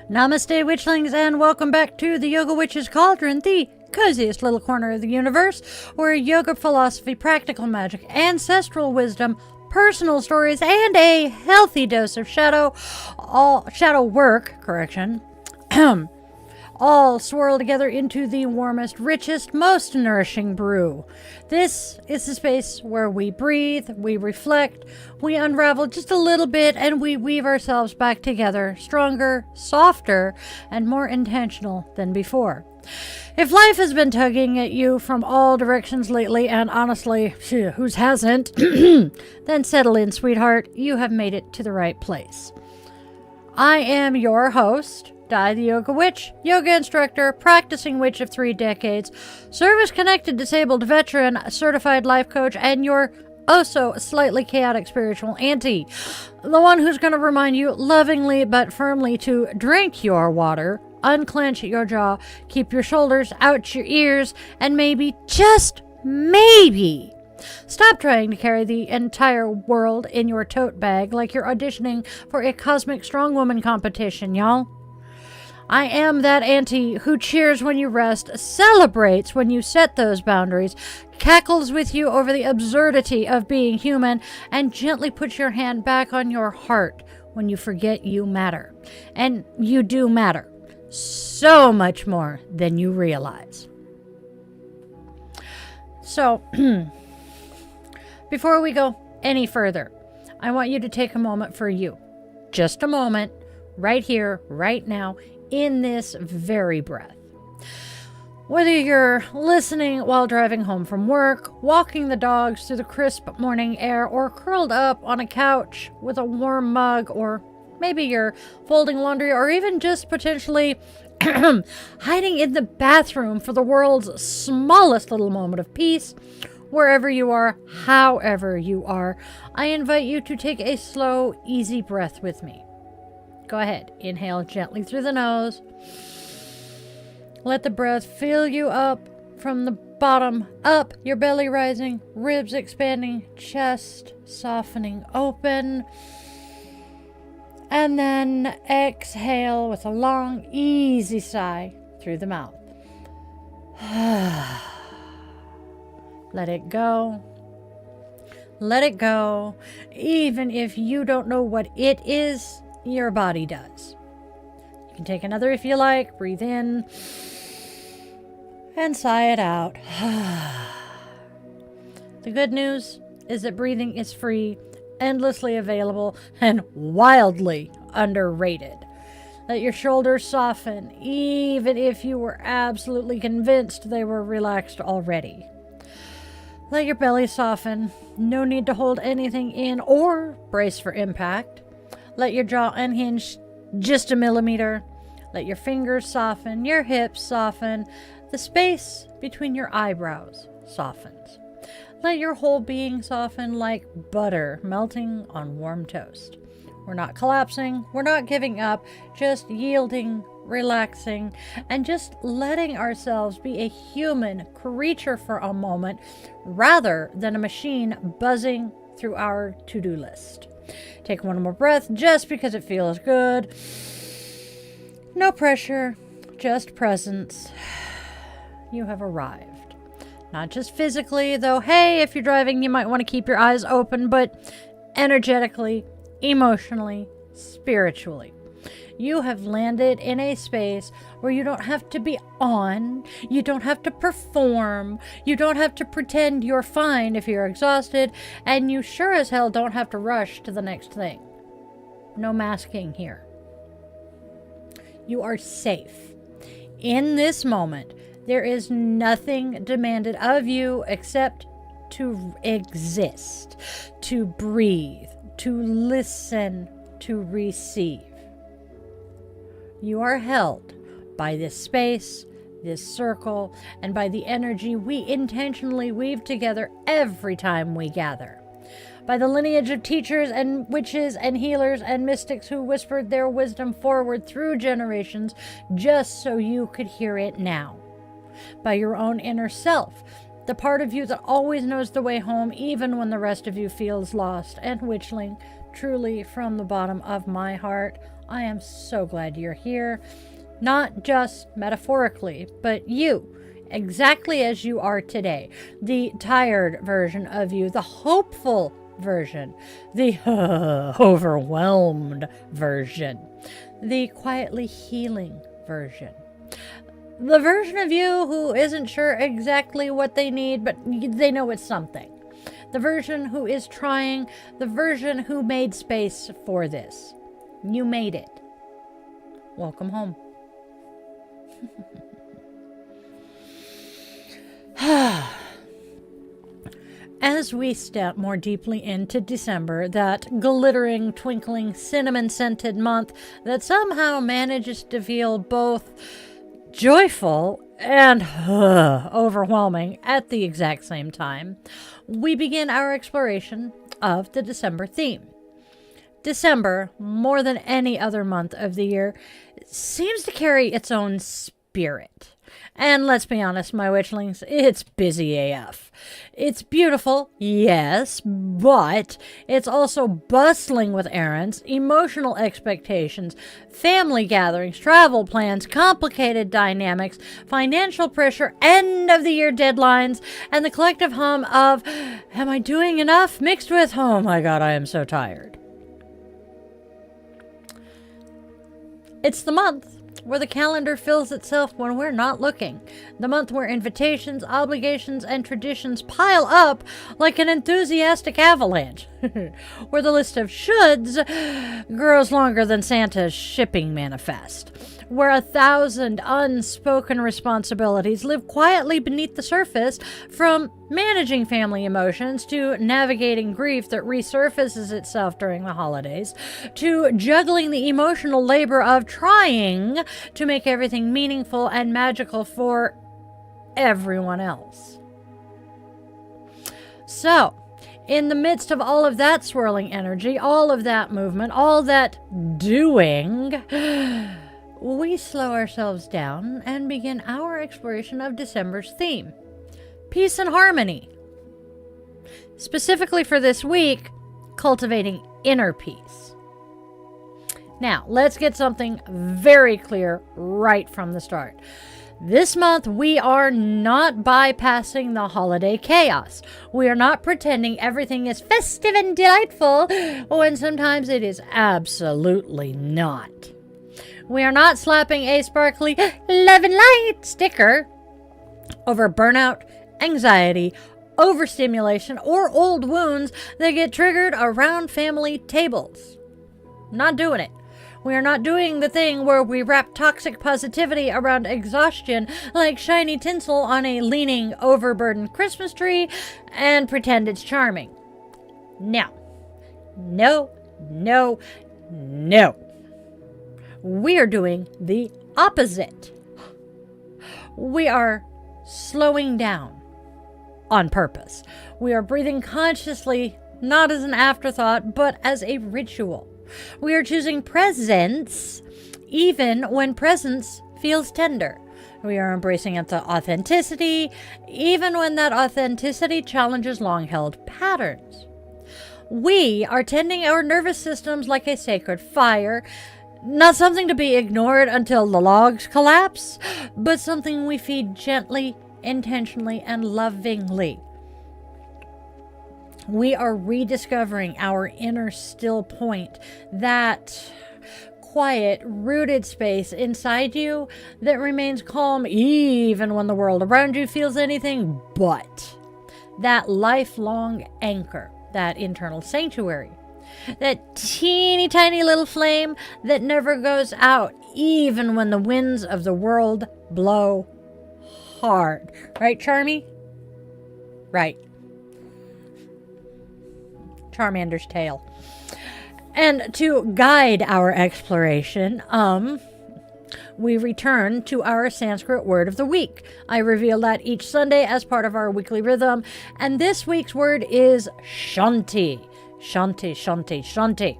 Namaste, Witchlings, and welcome back to the Yoga Witch's Cauldron, the coziest little corner of the universe, where yoga philosophy, practical magic, ancestral wisdom, personal stories, and a healthy dose of shadow work, all swirl together into the warmest, richest, most nourishing brew. This is the space where we breathe, we reflect, we unravel just a little bit, and we weave ourselves back together, stronger, softer, and more intentional than before. If life has been tugging at you from all directions lately, and honestly, whose hasn't, then settle in, sweetheart. You have made it to the right place. I am your host, Di the Yoga Witch, yoga instructor, practicing witch of 3 decades, service-connected disabled veteran, certified life coach, and your slightly chaotic spiritual auntie. The one who's going to remind you lovingly but firmly to drink your water, unclench your jaw, keep your shoulders out your ears, and maybe, just maybe, stop trying to carry the entire world in your tote bag like you're auditioning for a cosmic strong woman competition, y'all. I am that auntie who cheers when you rest, celebrates when you set those boundaries, cackles with you over the absurdity of being human, and gently puts your hand back on your heart when you forget you matter. And you do matter. So much more than you realize. So, before we go any further, I want you to take a moment for you. Just a moment, right here, right now, in this very breath. Whether you're listening while driving home from work, walking the dogs through the crisp morning air, or curled up on a couch with a warm mug, or maybe you're folding laundry, or even just potentially hiding in the bathroom for the world's smallest little moment of peace, wherever you are, however you are, I invite you to take a slow, easy breath with me. Go ahead. Inhale gently through the nose. Let the breath fill you up from the bottom up, your belly rising, ribs expanding, chest softening open. And then exhale with a long, easy sigh through the mouth. Let it go. Let it go. Even if you don't know what it is, your body does. You can take another if you like. Breathe in and sigh it out. The good news is that breathing is free, endlessly available, and wildly underrated. Let your shoulders soften, even if you were absolutely convinced they were relaxed already. Let your belly soften. No need to hold anything in or brace for impact. Let your jaw unhinge just a millimeter. Let your fingers soften, your hips soften. The space between your eyebrows softens. Let your whole being soften like butter melting on warm toast. We're not collapsing, we're not giving up, just yielding, relaxing, and just letting ourselves be a human creature for a moment rather than a machine buzzing through our to-do list. Take one more breath just because it feels good. No pressure, just presence. You have arrived. Not just physically, though, hey, if you're driving, you might want to keep your eyes open, but energetically, emotionally, spiritually. You have landed in a space where you don't have to be on, you don't have to perform, you don't have to pretend you're fine if you're exhausted, and you sure as hell don't have to rush to the next thing. No masking here. You are safe. In this moment, there is nothing demanded of you except to exist, to breathe, to listen, to receive. You are held by this space, this circle, and by the energy we intentionally weave together every time we gather. By the lineage of teachers and witches and healers and mystics who whispered their wisdom forward through generations just so you could hear it now. By your own inner self, the part of you that always knows the way home, even when the rest of you feels lost. And Witchling, truly from the bottom of my heart, I am so glad you're here. Not just metaphorically, but you, exactly as you are today. The tired version of you, the hopeful version, the overwhelmed version, the quietly healing version. The version of you who isn't sure exactly what they need, but they know it's something. The version who is trying, the version who made space for this. You made it. Welcome home. As we step more deeply into December, that glittering, twinkling, cinnamon-scented month that somehow manages to feel both joyful and overwhelming at the exact same time, we begin our exploration of the December theme. December, more than any other month of the year, seems to carry its own spirit. And let's be honest, my witchlings, it's busy AF. It's beautiful, yes, but it's also bustling with errands, emotional expectations, family gatherings, travel plans, complicated dynamics, financial pressure, end of the year deadlines, and the collective hum of, am I doing enough? Mixed with, oh my God, I am so tired. It's the month where the calendar fills itself when we're not looking. The month where invitations, obligations, and traditions pile up like an enthusiastic avalanche. Where the list of shoulds grows longer than Santa's shipping manifest. Where 1,000 unspoken responsibilities live quietly beneath the surface, from managing family emotions to navigating grief that resurfaces itself during the holidays, to juggling the emotional labor of trying to make everything meaningful and magical for everyone else. So, in the midst of all of that swirling energy, all of that movement, all that doing, we slow ourselves down and begin our exploration of December's theme, peace and harmony. Specifically for this week, cultivating inner peace. Now, let's get something very clear right from the start. This month, we are not bypassing the holiday chaos. We are not pretending everything is festive and delightful when sometimes it is absolutely not. We are not slapping a sparkly love and light sticker over burnout, anxiety, overstimulation, or old wounds that get triggered around family tables. Not doing it. We are not doing the thing where we wrap toxic positivity around exhaustion like shiny tinsel on a leaning, overburdened Christmas tree and pretend it's charming. No. No. No. No. We are doing the opposite. We are slowing down on purpose. We are breathing consciously, not as an afterthought, but as a ritual. We are choosing presence even when presence feels tender. We are embracing the authenticity even when that authenticity challenges long-held patterns. We are tending our nervous systems like a sacred fire, not something to be ignored until the logs collapse, but something we feed gently, intentionally, and lovingly. We are rediscovering our inner still point, that quiet, rooted space inside you that remains calm even when the world around you feels anything but. That lifelong anchor, that internal sanctuary, that teeny tiny little flame that never goes out even when the winds of the world blow hard. Right, Charmy? Right. Charmander's tale. And to guide our exploration, we return to our Sanskrit word of the week. I reveal that each Sunday as part of our weekly rhythm, and this week's word is Shanti. Shanti, Shanti, Shanti.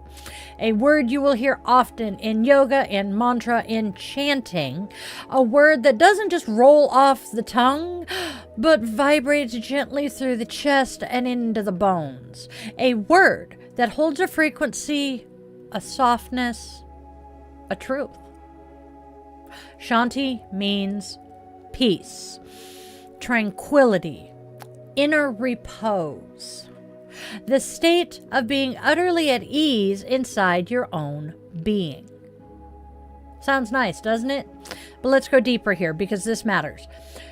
A word you will hear often in yoga, in mantra, in chanting. A word that doesn't just roll off the tongue, but vibrates gently through the chest and into the bones. A word that holds a frequency, a softness, a truth. Shanti means peace, tranquility, inner repose. The state of being utterly at ease inside your own being. Sounds nice, doesn't it? But let's go deeper here because this matters.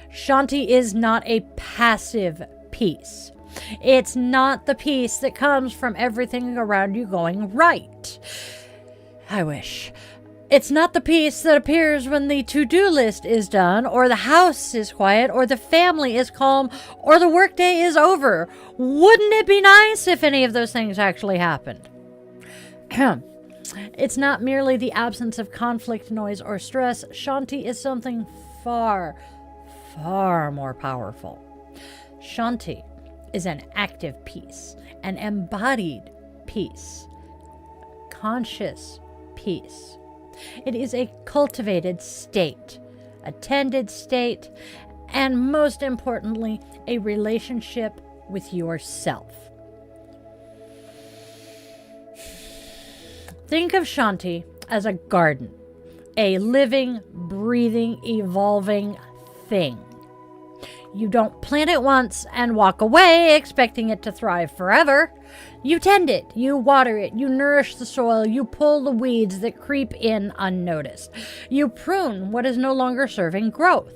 Shanti is not a passive peace. It's not the peace that comes from everything around you going right. I wish. It's not the peace that appears when the to-do list is done, or the house is quiet, or the family is calm, or the workday is over. Wouldn't it be nice if any of those things actually happened? It's not merely the absence of conflict, noise, or stress. Shanti is something far, far more powerful. Shanti is an active peace, an embodied peace, conscious peace. It is a cultivated state, a tended state, and most importantly, a relationship with yourself. Think of Shanti as a garden, a living, breathing, evolving thing. You don't plant it once and walk away expecting it to thrive forever. You tend it, you water it, you nourish the soil, you pull the weeds that creep in unnoticed. You prune what is no longer serving growth.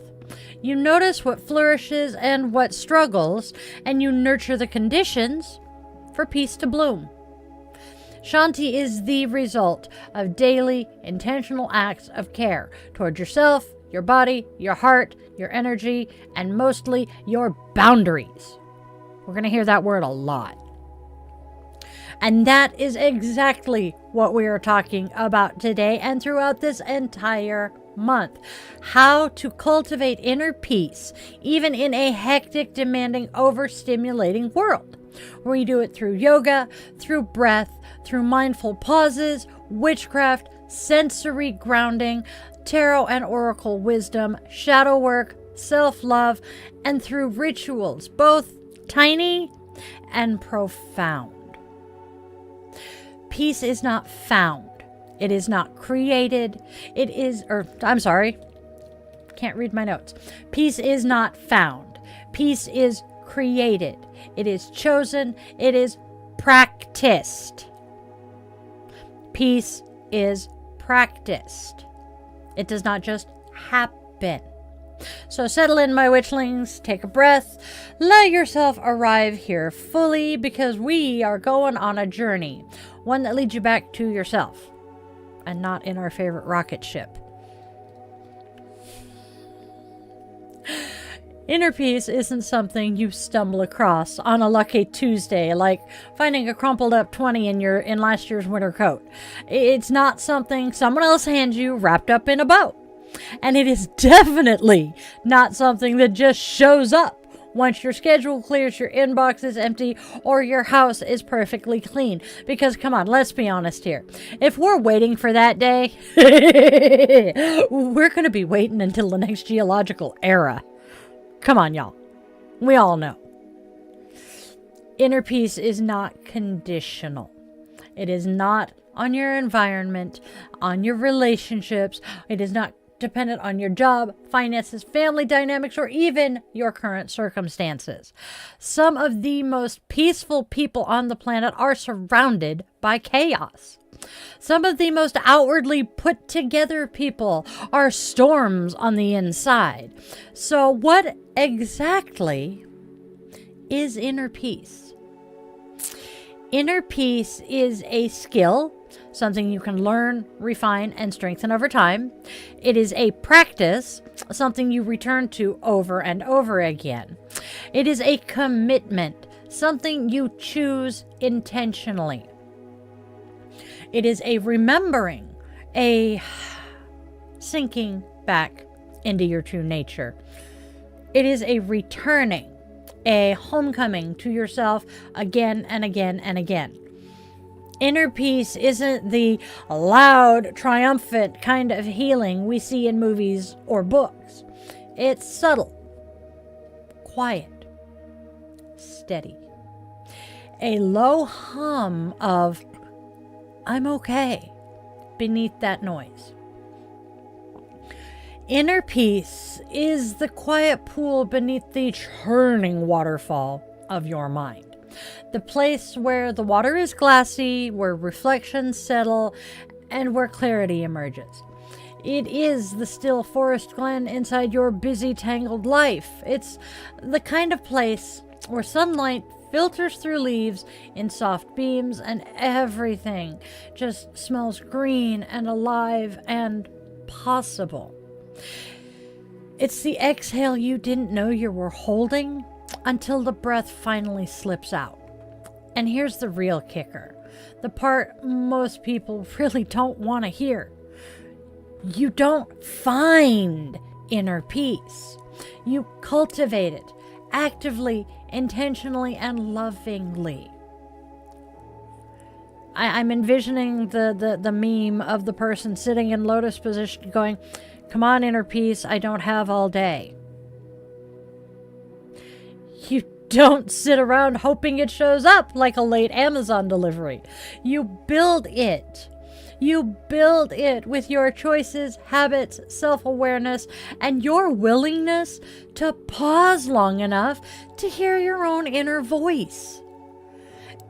You notice what flourishes and what struggles, and you nurture the conditions for peace to bloom. Shanti is the result of daily, intentional acts of care toward yourself, your body, your heart, your energy, and mostly your boundaries. We're going to hear that word a lot. And that is exactly what we are talking about today and throughout this entire month. How to cultivate inner peace, even in a hectic, demanding, overstimulating world. We do it through yoga, through breath, through mindful pauses, witchcraft, sensory grounding, tarot and oracle wisdom, shadow work, self-love, and through rituals, both tiny and profound. Peace is not found. It is not created. Can't read my notes. Peace is not found. Peace is created. It is chosen. It is practiced. Peace is practiced. It does not just happen. So settle in, my witchlings, take a breath, let yourself arrive here fully, because we are going on a journey, one that leads you back to yourself, and not in our favorite rocket ship. Inner peace isn't something you stumble across on a lucky Tuesday, like finding a crumpled up 20 in last year's winter coat. It's not something someone else hands you wrapped up in a bow. And it is definitely not something that just shows up once your schedule clears, your inbox is empty, or your house is perfectly clean. Because come on, let's be honest here. If we're waiting for that day, we're going to be waiting until the next geological era. Come on, y'all. We all know. Inner peace is not conditional. It is not on your environment, on your relationships. It is not dependent on your job, finances, family dynamics, or even your current circumstances. Some of the most peaceful people on the planet are surrounded by chaos. Some of the most outwardly put together people are storms on the inside. So what exactly is inner peace? Inner peace is a skill, something you can learn, refine, and strengthen over time. It is a practice, something you return to over and over again. It is a commitment, something you choose intentionally. It is a remembering, a sinking back into your true nature. It is a returning, a homecoming to yourself again and again and again. Inner peace isn't the loud, triumphant kind of healing we see in movies or books. It's subtle, quiet, steady. A low hum of, I'm okay, beneath that noise. Inner peace is the quiet pool beneath the churning waterfall of your mind. The place where the water is glassy, where reflections settle, and where clarity emerges. It is the still forest glen inside your busy, tangled life. It's the kind of place where sunlight filters through leaves in soft beams and everything just smells green and alive and possible. It's the exhale you didn't know you were holding until the breath finally slips out. And here's the real kicker, the part most people really don't want to hear. You don't find inner peace. You cultivate it actively, intentionally, and lovingly. I'm envisioning the meme of the person sitting in lotus position going, come on, inner peace, I don't have all day. You don't sit around hoping it shows up like a late Amazon delivery. You build it. You build it with your choices, habits, self-awareness, and your willingness to pause long enough to hear your own inner voice.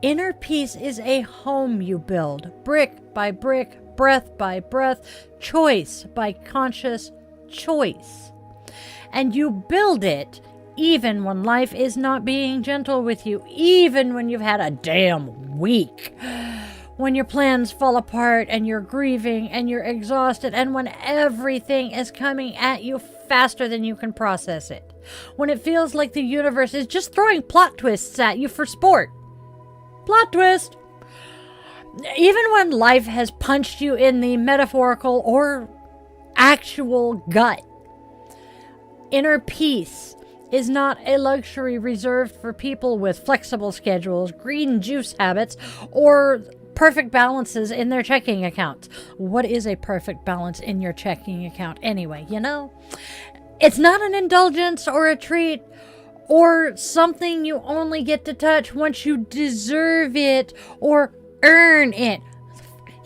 Inner peace is a home you build, brick by brick, breath by breath, choice by conscious choice. And you build it even when life is not being gentle with you, even when you've had a damn week. When your plans fall apart and you're grieving and you're exhausted, and when everything is coming at you faster than you can process it. When it feels like the universe is just throwing plot twists at you for sport. Plot twist! Even when life has punched you in the metaphorical or actual gut. Inner peace is not a luxury reserved for people with flexible schedules, green juice habits, or perfect balances in their checking accounts. What is a perfect balance in your checking account anyway, you know? It's not an indulgence or a treat or something you only get to touch once you deserve it or earn it.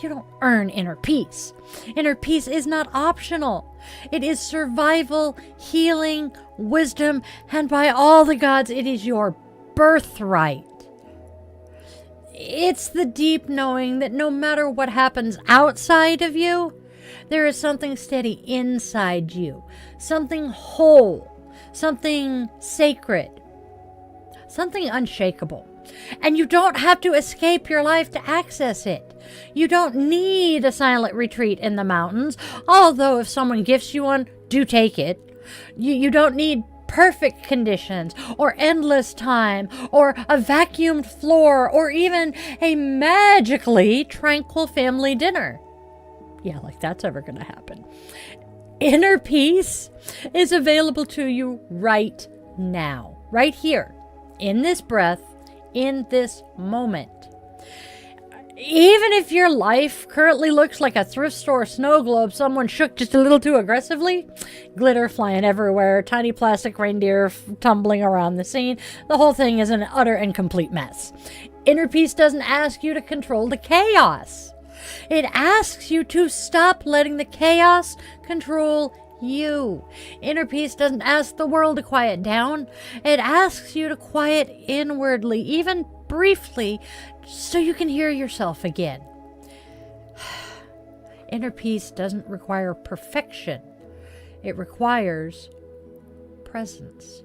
You don't earn inner peace. Inner peace is not optional. It is survival, healing, wisdom, and by all the gods, it is your birthright. It's the deep knowing that no matter what happens outside of you, there is something steady inside you, something whole, something sacred, something unshakable. And you don't have to escape your life to access it. You don't need a silent retreat in the mountains, although if someone gifts you one, do take it. You don't need perfect conditions or endless time or a vacuumed floor or even a magically tranquil family dinner. Yeah, like that's ever going to happen. Inner peace is available to you right now, right here, in this breath, in this moment. Even if your life currently looks like a thrift store snow globe someone shook just a little too aggressively, glitter flying everywhere, tiny plastic reindeer tumbling around the scene, the whole thing is an utter and complete mess. Inner peace doesn't ask you to control the chaos. It asks you to stop letting the chaos control you. Inner peace doesn't ask the world to quiet down. It asks you to quiet inwardly, even briefly, so you can hear yourself again. Inner peace doesn't require perfection. It requires presence.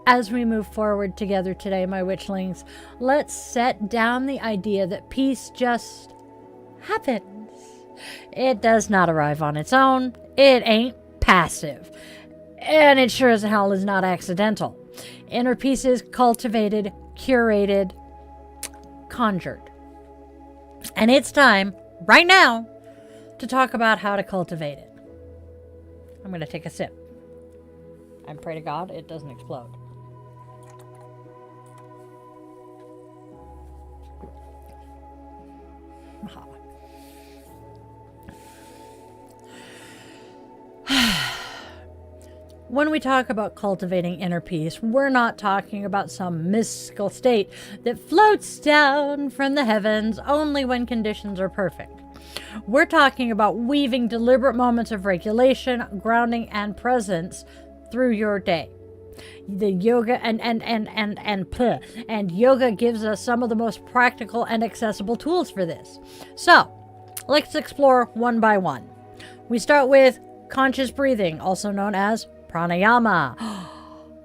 As we move forward together today, my witchlings, let's set down the idea that peace just happens. It does not arrive on its own. It ain't passive. And it sure as hell is not accidental. Inner peace is cultivated, curated, conjured. And it's time, right now, to talk about how to cultivate it. I'm going to take a sip. And pray to God it doesn't explode. When we talk about cultivating inner peace, we're not talking about some mystical state that floats down from the heavens only when conditions are perfect. We're talking about weaving deliberate moments of regulation, grounding, and presence through your day. The yoga and yoga gives us some of the most practical and accessible tools for this. So, let's explore one by one. We start with conscious breathing, also known as pranayama.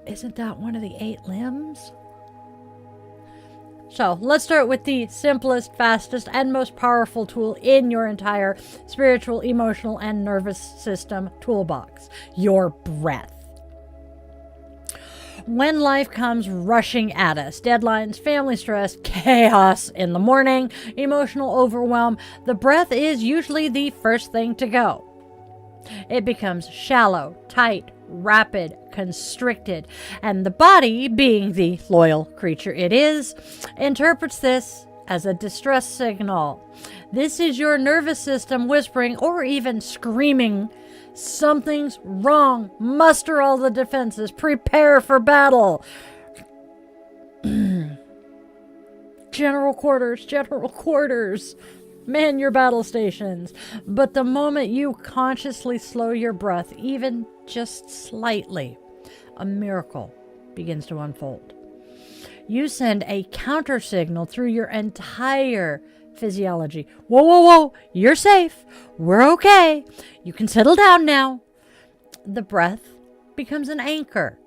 Isn't that one of the 8 limbs? So let's start with the simplest, fastest, and most powerful tool in your entire spiritual, emotional, and nervous system toolbox: your breath. When life comes rushing at us, deadlines, family stress, chaos in the morning, emotional overwhelm, the breath is usually the first thing to go. It becomes shallow, tight, rapid, constricted, and the body, being the loyal creature it is, interprets this as a distress signal. This is your nervous system whispering or even screaming, "Something's wrong. Muster all the defenses. Prepare for battle." General quarters, general quarters. Man your battle stations. But the moment you consciously slow your breath, even just slightly, a miracle begins to unfold. You send a counter signal through your entire physiology. Whoa, whoa, whoa. You're safe. We're okay. You can settle down now. The breath becomes an anchor,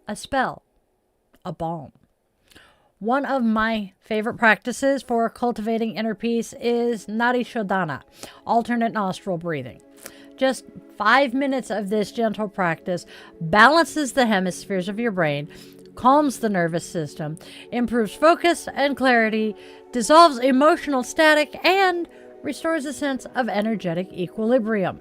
a spell, a balm. One of my favorite practices for cultivating inner peace is Nadi Shodhana, alternate nostril breathing. Just 5 minutes of this gentle practice balances the hemispheres of your brain, calms the nervous system, improves focus and clarity, dissolves emotional static, and restores a sense of energetic equilibrium.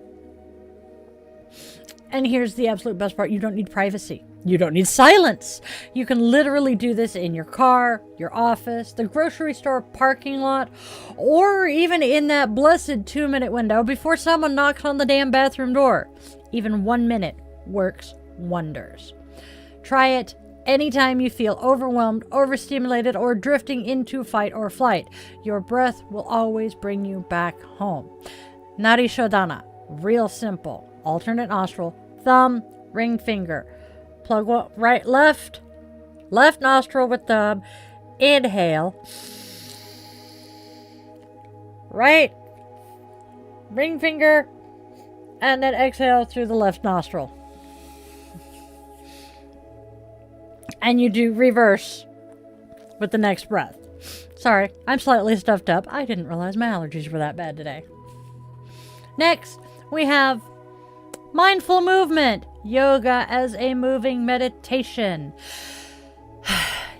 And here's the absolute best part: you don't need privacy. You don't need silence. You can literally do this in your car, your office, the grocery store parking lot, or even in that blessed 2-minute window before someone knocks on the damn bathroom door. Even 1 minute works wonders. Try it anytime you feel overwhelmed, overstimulated, or drifting into fight or flight. Your breath will always bring you back home. Nadi Shodhana, real simple. Alternate nostril, thumb, ring finger. Plug one, right, left nostril with thumb. Inhale. Right ring finger. And then exhale through the left nostril. And you do reverse with the next breath. Sorry, I'm slightly stuffed up. I didn't realize my allergies were that bad today. Next, we have mindful movement. Yoga as a moving meditation.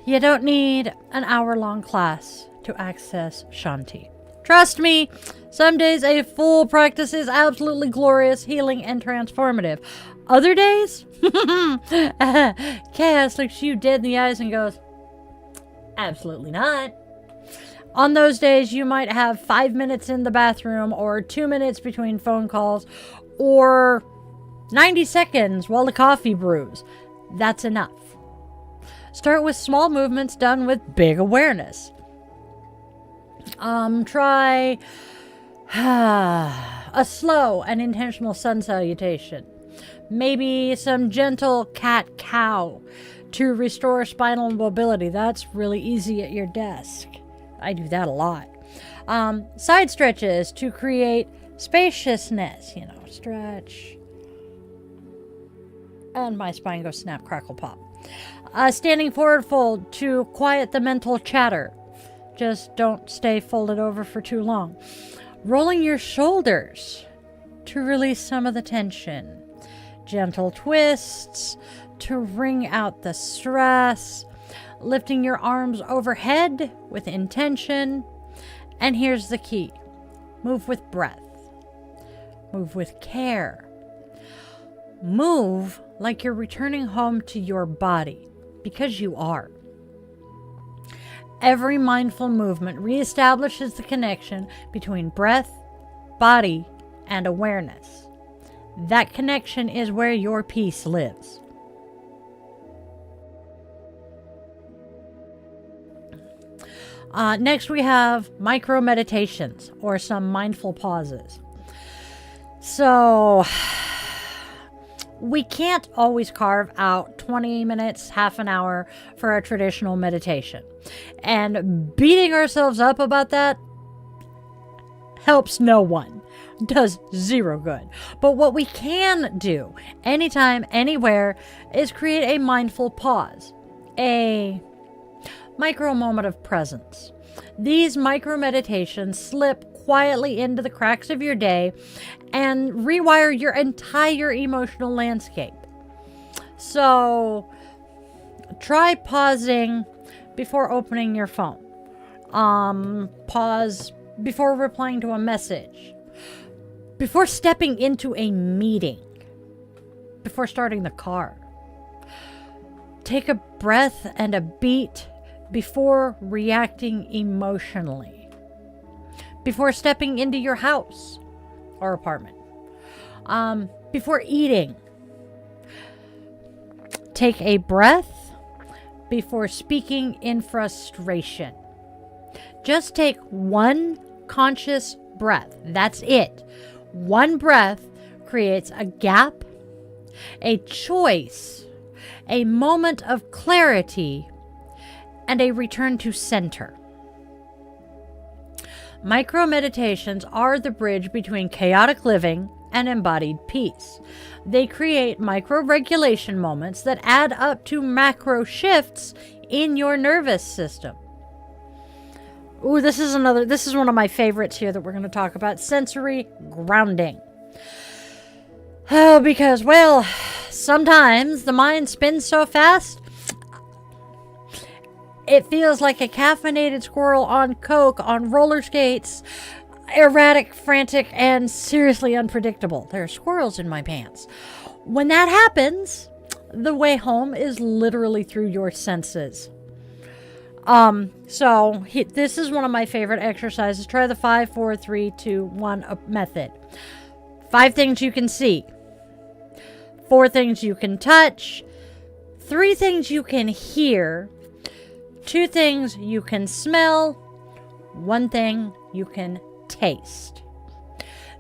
You don't need an hour-long class to access Shanti. Trust me, some days a full practice is absolutely glorious, healing, and transformative. Other days, chaos looks you dead in the eyes and goes, absolutely not. On those days, you might have 5 minutes in the bathroom, or 2 minutes between phone calls, or 90 seconds while the coffee brews. That's enough. Start with small movements done with big awareness. Try a slow and intentional sun salutation. Maybe some gentle cat-cow to restore spinal mobility. That's really easy at your desk. I do that a lot. Side stretches to create spaciousness. Stretch. And my spine goes snap, crackle, pop. Standing forward fold to quiet the mental chatter. Just don't stay folded over for too long. Rolling your shoulders to release some of the tension. Gentle twists to wring out the stress. Lifting your arms overhead with intention. And here's the key. Move with breath. Move with care. Move like you're returning home to your body, because you are. Every mindful movement reestablishes the connection between breath, body, and awareness. That connection is where your peace lives. Next, we have micro meditations, or some mindful pauses. So, we can't always carve out 20 minutes, half an hour for a traditional meditation. And beating ourselves up about that helps no one. Does zero good. But what we can do, anytime, anywhere, is create a mindful pause. A micro moment of presence. These micro meditations slip quietly into the cracks of your day and rewire your entire emotional landscape. So try pausing before opening your phone. Pause before replying to a message. Before stepping into a meeting. Before starting the car. Take a breath and a beat before reacting emotionally. Before stepping into your house or apartment. Before eating. Take a breath before speaking in frustration. Just take one conscious breath. That's it. One breath creates a gap, a choice, a moment of clarity, and a return to center. Micro meditations are the bridge between chaotic living and embodied peace. They create micro regulation moments that add up to macro shifts in your nervous system. Ooh, this is one of my favorites here that we're going to talk about: sensory grounding. Oh, because, well, sometimes the mind spins so fast, it feels like a caffeinated squirrel on coke, on roller skates, erratic, frantic, and seriously unpredictable. There are squirrels in my pants. When that happens, the way home is literally through your senses. This is one of my favorite exercises. Try the 5, 4, 3, 2, 1 method. 5 things you can see. 4 things you can touch. 3 things you can hear. 2 things you can smell. 1 thing you can taste.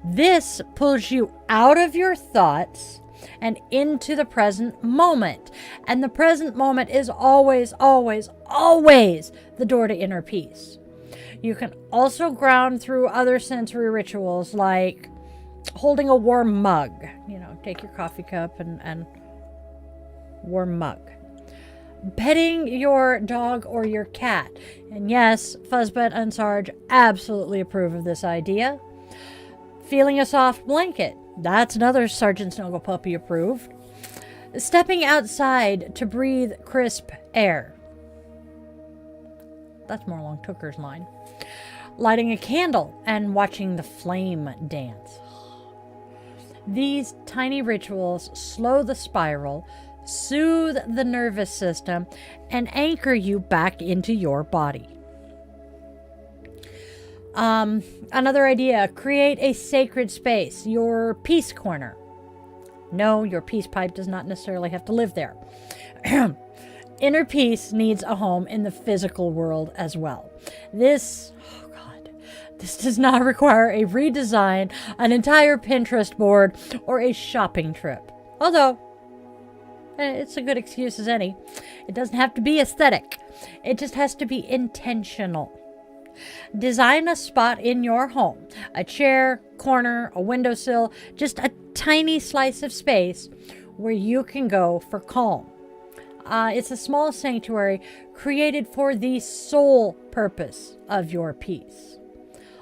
This pulls you out of your thoughts and into the present moment. And the present moment is always, always, always the door to inner peace. You can also ground through other sensory rituals like holding a warm mug. Take your coffee cup and warm mug. Petting your dog or your cat. And yes, Fuzzbutt and Sarge absolutely approve of this idea. Feeling a soft blanket. That's another Sergeant Snuggle Puppy approved. Stepping outside to breathe crisp air. That's more along Tooker's line. Lighting a candle and watching the flame dance. These tiny rituals slow the spiral, soothe the nervous system, and anchor you back into your body. Another idea, create a sacred space, your peace corner. No, your peace pipe does not necessarily have to live there. Inner peace needs a home in the physical world as well. This does not require a redesign, an entire Pinterest board, or a shopping trip. Although, it's a good excuse as any. It doesn't have to be aesthetic. It just has to be intentional. Design a spot in your home, a chair, corner, a windowsill, just a tiny slice of space where you can go for calm. It's a small sanctuary created for the sole purpose of your peace.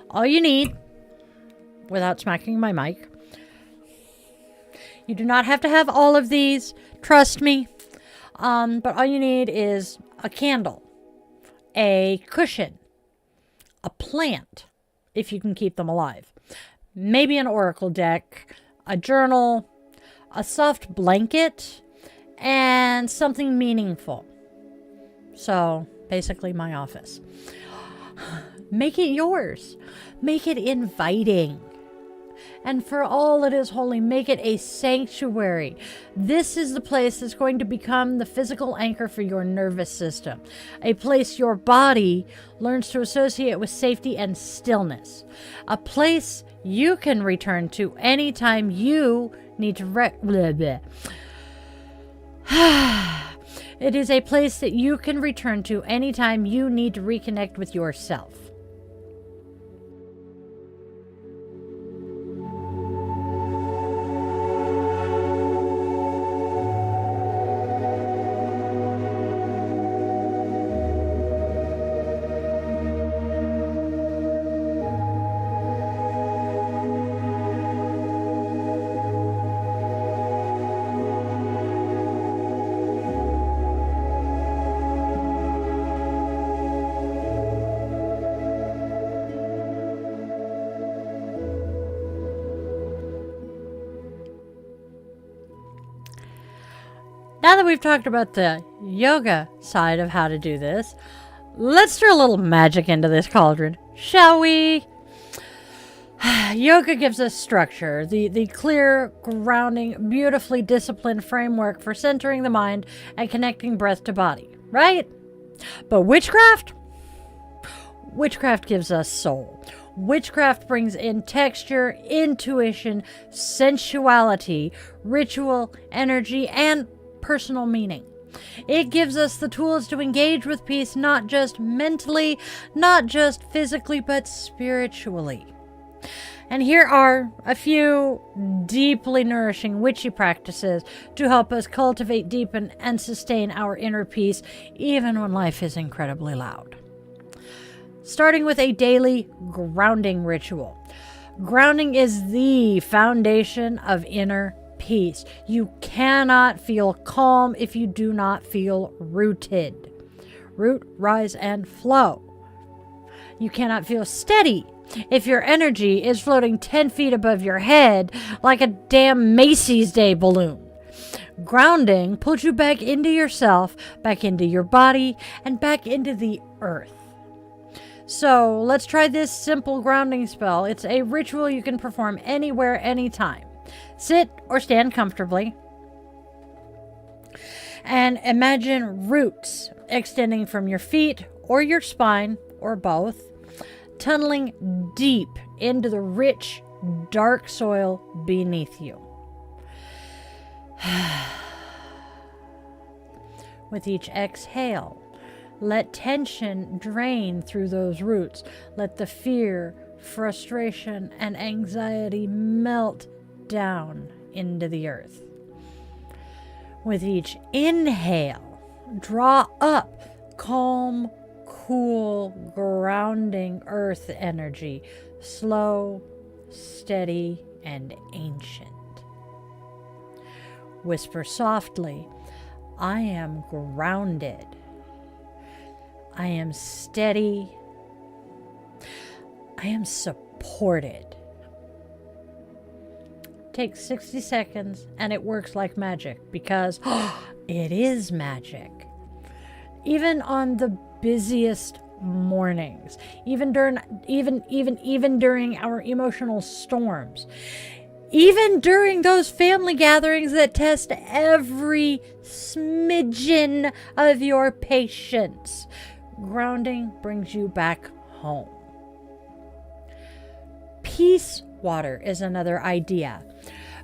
All you need, without smacking my mic, you do not have to have all of these, trust me, but all you need is a candle, a cushion, a plant, if you can keep them alive, maybe an oracle deck, a journal, a soft blanket, and something meaningful. So basically my office. Make it yours. Make it inviting. And for all that is holy, make it a sanctuary. This is the place that's going to become the physical anchor for your nervous system. A place your body learns to associate with safety and stillness. A place you can return to anytime you need to It is a place that you can return to anytime you need to reconnect with yourself. Now that we've talked about the yoga side of how to do this, let's throw a little magic into this cauldron, shall we? Yoga gives us structure, the clear, grounding, beautifully disciplined framework for centering the mind and connecting breath to body, right? But witchcraft? Witchcraft gives us soul. Witchcraft brings in texture, intuition, sensuality, ritual, energy, and personal meaning. It gives us the tools to engage with peace, not just mentally, not just physically, but spiritually. And here are a few deeply nourishing witchy practices to help us cultivate, deepen, and sustain our inner peace, even when life is incredibly loud. Starting with a daily grounding ritual. Grounding is the foundation of inner peace. You cannot feel calm if you do not feel rooted. Root, rise, and flow. You cannot feel steady if your energy is floating 10 feet above your head like a damn Macy's Day balloon. Grounding pulls you back into yourself, back into your body, and back into the earth. So let's try this simple grounding spell. It's a ritual you can perform anywhere, anytime. Sit or stand comfortably and imagine roots extending from your feet or your spine or both, tunneling deep into the rich, dark soil beneath you. With each exhale, let tension drain through those roots. Let the fear, frustration, and anxiety melt down into the earth. With each inhale, draw up calm, cool, grounding earth energy, slow, steady, and ancient. Whisper softly, I am grounded. I am steady. I am supported. Takes 60 seconds and it works like magic because it is magic. Even on the busiest mornings, even during our emotional storms, even during those family gatherings that test every smidgen of your patience, grounding brings you back home. Peace water is another idea.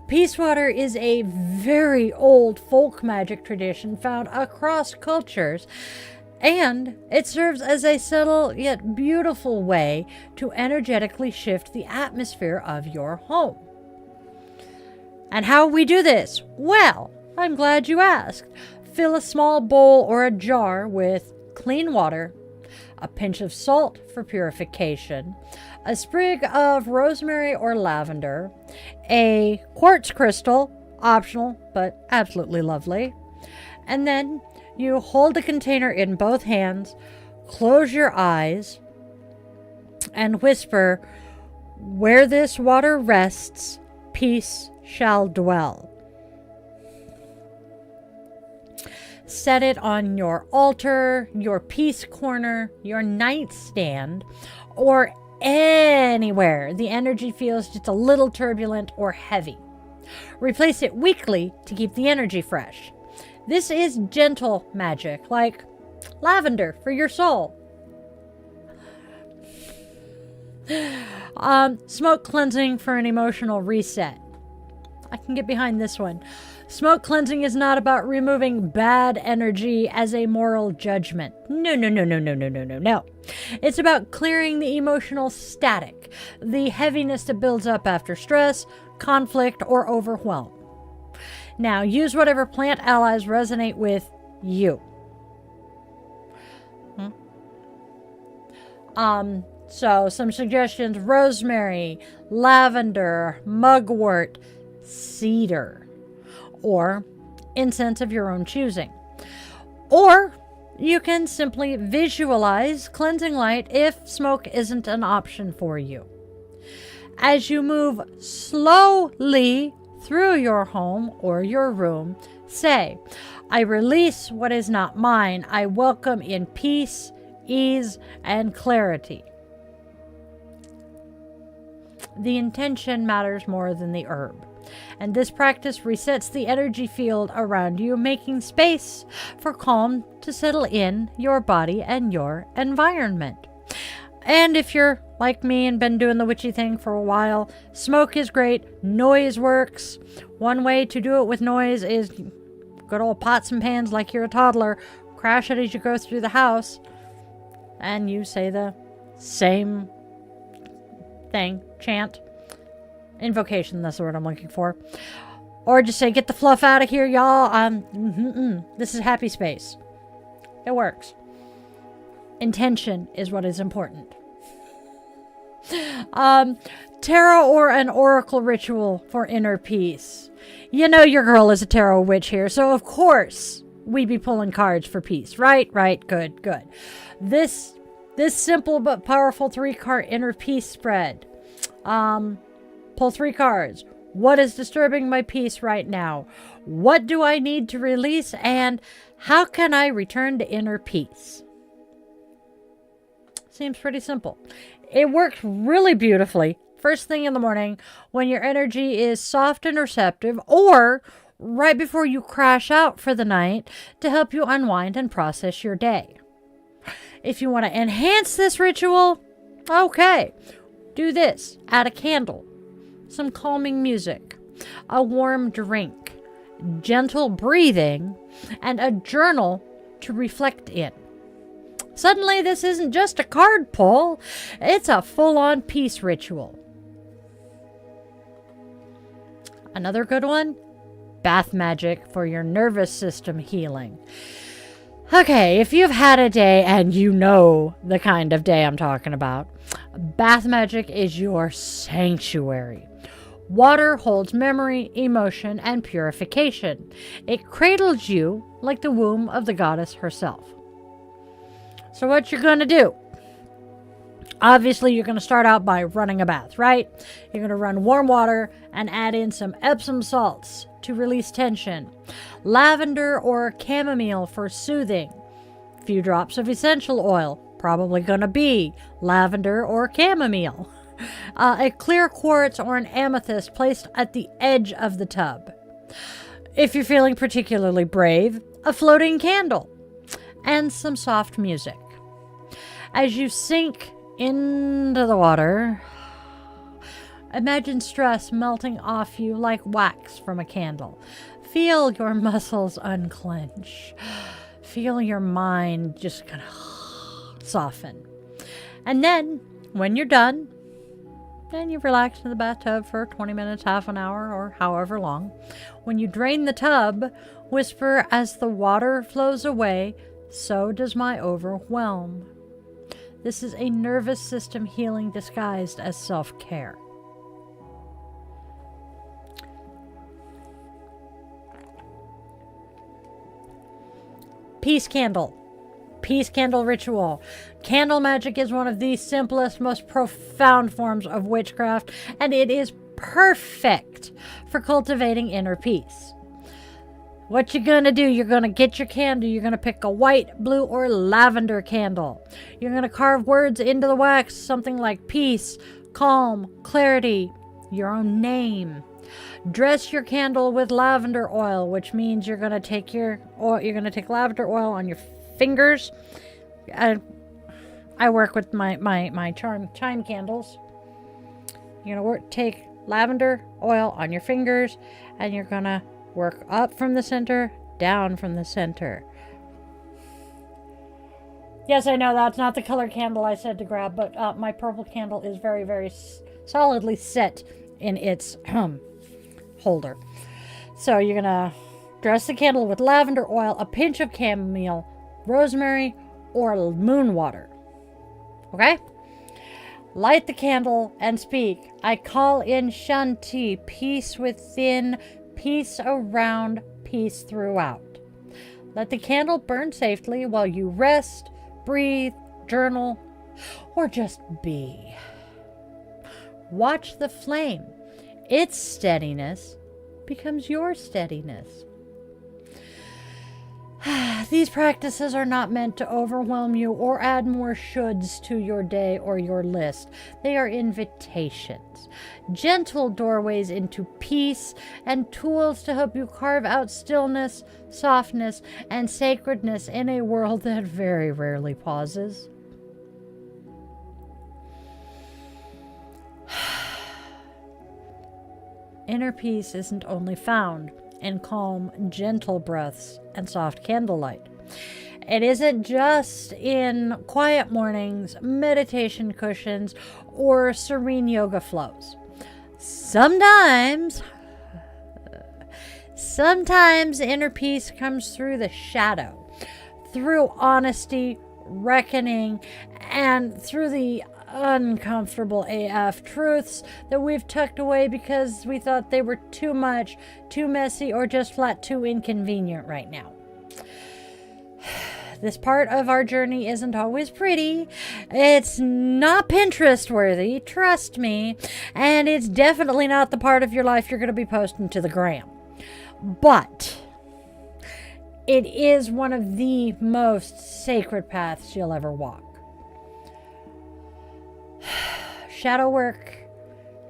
Peace water is a very old folk magic tradition found across cultures, and it serves as a subtle yet beautiful way to energetically shift the atmosphere of your home. And how we do this? Well, I'm glad you asked. Fill a small bowl or a jar with clean water, a pinch of salt for purification, a sprig of rosemary or lavender, a quartz crystal, optional but absolutely lovely, and then you hold the container in both hands, close your eyes, and whisper, where this water rests, peace shall dwell. Set it on your altar, your peace corner, your nightstand, or anywhere the energy feels just a little turbulent or heavy. Replace it weekly to keep the energy fresh. This is gentle magic, like lavender for your soul. Smoke cleansing for an emotional reset. I can get behind this one. Smoke cleansing is not about removing bad energy as a moral judgment. No. It's about clearing the emotional static, the heaviness that builds up after stress, conflict, or overwhelm. Now, use whatever plant allies resonate with you. So some suggestions: rosemary, lavender, mugwort, cedar, or incense of your own choosing. Or you can simply visualize cleansing light if smoke isn't an option for you. As you move slowly through your home or your room, say, I release what is not mine. I welcome in peace, ease, and clarity. The intention matters more than the herb. And this practice resets the energy field around you, making space for calm to settle in your body and your environment. And if you're like me and been doing the witchy thing for a while, smoke is great. Noise works. One way to do it with noise is good old pots and pans like you're a toddler. Crash it as you go through the house. And you say the same thing. Chant. Invocation, that's the word I'm looking for. Or just say, get the fluff out of here, y'all. This is happy space. It works. Intention is what is important. Tarot or an oracle ritual for inner peace. You know your girl is a tarot witch here, so of course we be pulling cards for peace. Right, good. This simple but powerful 3-card inner peace spread. Pull 3 cards. What is disturbing my peace right now? What do I need to release? And how can I return to inner peace? Seems pretty simple. It works really beautifully first thing in the morning when your energy is soft and receptive, or right before you crash out for the night to help you unwind and process your day. If you want to enhance this ritual, okay, do this. Add a candle, some calming music, a warm drink, gentle breathing, and a journal to reflect in. Suddenly, this isn't just a card pull, it's a full-on peace ritual. Another good one, bath magic for your nervous system healing. Okay, if you've had a day and you know the kind of day I'm talking about, bath magic is your sanctuary. Water holds memory, emotion, and purification. It cradles you like the womb of the goddess herself. So what you're going to do? Obviously, you're going to start out by running a bath, right? You're going to run warm water and add in some Epsom salts to release tension. Lavender or chamomile for soothing. A few drops of essential oil. Probably going to be lavender or chamomile. A clear quartz or an amethyst placed at the edge of the tub. If you're feeling particularly brave, a floating candle. And some soft music. As you sink into the water, imagine stress melting off you like wax from a candle. Feel your muscles unclench. Feel your mind just kind of soften. And then, when you're done, then you relax in the bathtub for 20 minutes, half an hour, or however long. When you drain the tub, whisper, as the water flows away, so does my overwhelm. This is a nervous system healing disguised as self-care. Peace candle. Peace candle ritual. Candle magic is one of the simplest, most profound forms of witchcraft, and it is perfect for cultivating inner peace. What you're going to do, you're going to get your candle. You're going to pick a white, blue, or lavender candle. You're going to carve words into the wax, something like peace, calm, clarity, your own name. Dress your candle with lavender oil, which means you're going to take lavender oil on your fingers. I work with my chime candles. You're going to take lavender oil on your fingers, and you're going to work up from the center, down from the center. Yes, I know that's not the color candle I said to grab, but my purple candle is very, very solidly set in its holder. So you're going to dress the candle with lavender oil, a pinch of chamomile, rosemary, or moon water. Okay? Light the candle and speak. I call in Shanti, peace within, peace around, peace throughout. Let the candle burn safely while you rest, breathe, journal, or just be. Watch the flame. Its steadiness becomes your steadiness. These practices are not meant to overwhelm you or add more shoulds to your day or your list. They are invitations, gentle doorways into peace, and tools to help you carve out stillness, softness, and sacredness in a world that very rarely pauses. Inner peace isn't only found in calm, gentle breaths and soft candlelight. It isn't just in quiet mornings, meditation cushions, or serene yoga flows. Sometimes inner peace comes through the shadow, through honesty, reckoning, and through the uncomfortable AF truths that we've tucked away because we thought they were too much, too messy, or just flat too inconvenient right now. This part of our journey isn't always pretty. It's not Pinterest worthy, trust me, and it's definitely not the part of your life you're going to be posting to the gram. But it is one of the most sacred paths you'll ever walk. Shadow work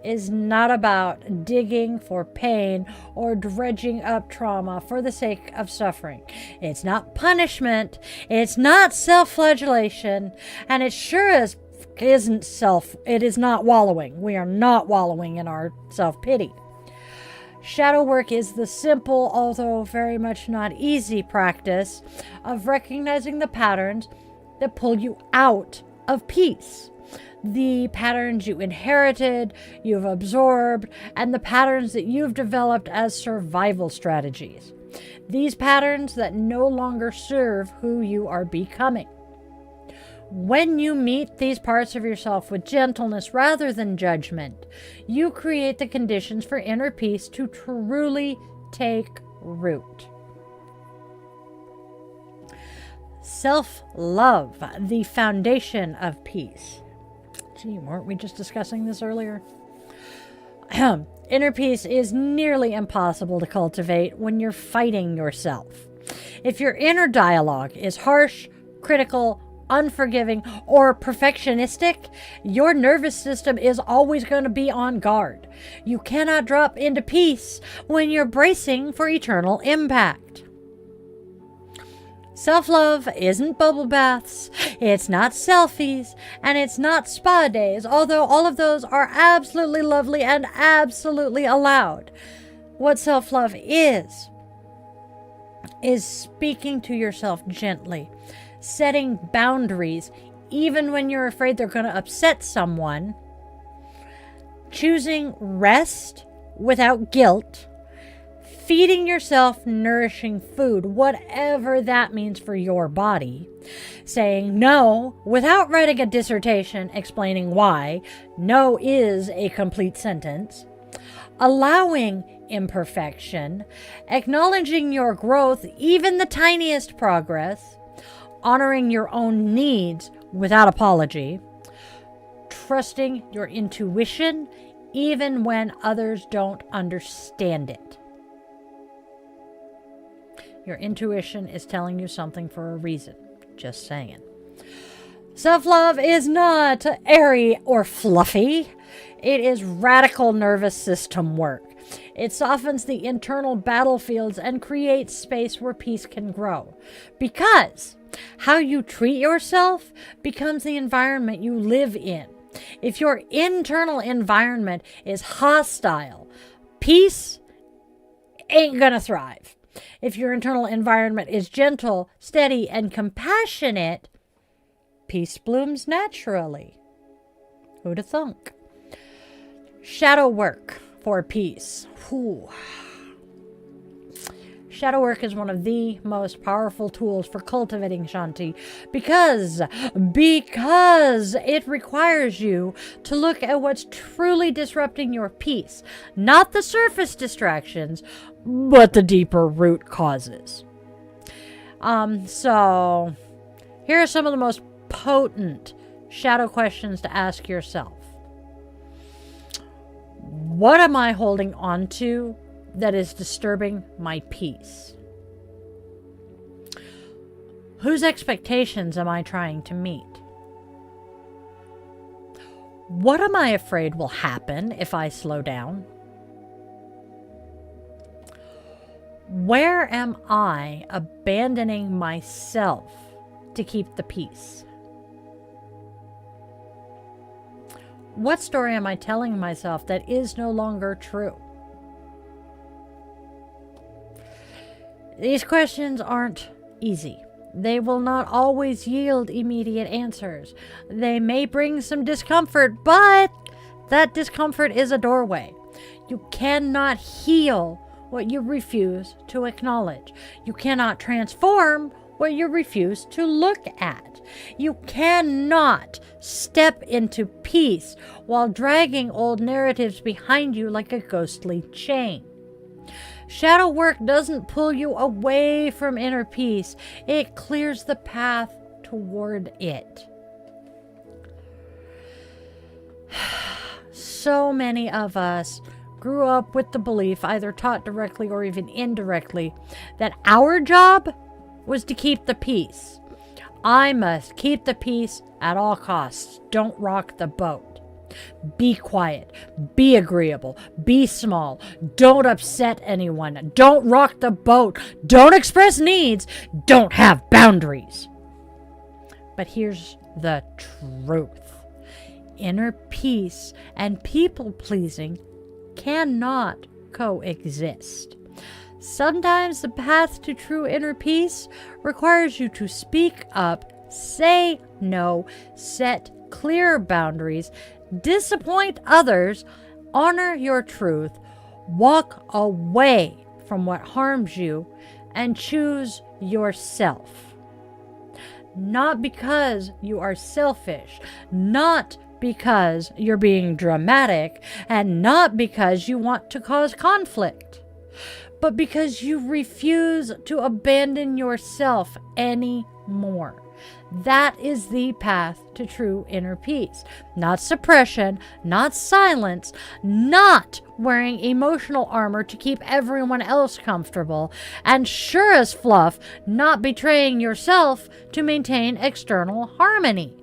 is not about digging for pain or dredging up trauma for the sake of suffering. It's not punishment. It's not self-flagellation. And it sure as it is not wallowing. We are not wallowing in our self-pity. Shadow work is the simple, although very much not easy practice of recognizing the patterns that pull you out of peace. The patterns you inherited, you've absorbed, and the patterns that you've developed as survival strategies. These patterns that no longer serve who you are becoming. When you meet these parts of yourself with gentleness rather than judgment, you create the conditions for inner peace to truly take root. Self-love, the foundation of peace. Gee, weren't we just discussing this earlier? Inner peace is nearly impossible to cultivate when you're fighting yourself. If your inner dialogue is harsh, critical, unforgiving, or perfectionistic, your nervous system is always going to be on guard. You cannot drop into peace when you're bracing for eternal impact. Self-love isn't bubble baths, it's not selfies, and it's not spa days, although all of those are absolutely lovely and absolutely allowed. What self-love is speaking to yourself gently, setting boundaries, even when you're afraid they're going to upset someone, choosing rest without guilt, feeding yourself nourishing food, whatever that means for your body, saying no without writing a dissertation explaining why. No is a complete sentence. Allowing imperfection, acknowledging your growth, even the tiniest progress, honoring your own needs without apology, trusting your intuition even when others don't understand it. Your intuition is telling you something for a reason. Just saying. Self-love is not airy or fluffy. It is radical nervous system work. It softens the internal battlefields and creates space where peace can grow. Because how you treat yourself becomes the environment you live in. If your internal environment is hostile, peace ain't gonna thrive. If your internal environment is gentle, steady, and compassionate, peace blooms naturally. Who'da thunk? Shadow work for peace. Whew. Shadow work is one of the most powerful tools for cultivating Shanti because it requires you to look at what's truly disrupting your peace, not the surface distractions, but the deeper root causes. So here are some of the most potent shadow questions to ask yourself. What am I holding on to that is disturbing my peace? Whose expectations am I trying to meet? What am I afraid will happen if I slow down? Where am I abandoning myself to keep the peace? What story am I telling myself that is no longer true? These questions aren't easy. They will not always yield immediate answers. They may bring some discomfort, but that discomfort is a doorway. You cannot heal what you refuse to acknowledge. You cannot transform what you refuse to look at. You cannot step into peace while dragging old narratives behind you like a ghostly chain. Shadow work doesn't pull you away from inner peace. It clears the path toward it. So many of us grew up with the belief, either taught directly or even indirectly, that our job was to keep the peace. I must keep the peace at all costs. Don't rock the boat. Be quiet. Be agreeable. Be small. Don't upset anyone. Don't rock the boat. Don't express needs. Don't have boundaries. But here's the truth. Inner peace and people-pleasing cannot coexist. Sometimes the path to true inner peace requires you to speak up, say no, set clear boundaries, disappoint others, honor your truth, walk away from what harms you, and choose yourself. Not because you are selfish, not because you're being dramatic, and not because you want to cause conflict, but because you refuse to abandon yourself anymore. That is the path to true inner peace. Not suppression, not silence, not wearing emotional armor to keep everyone else comfortable, and sure as fluff, not betraying yourself to maintain external harmony.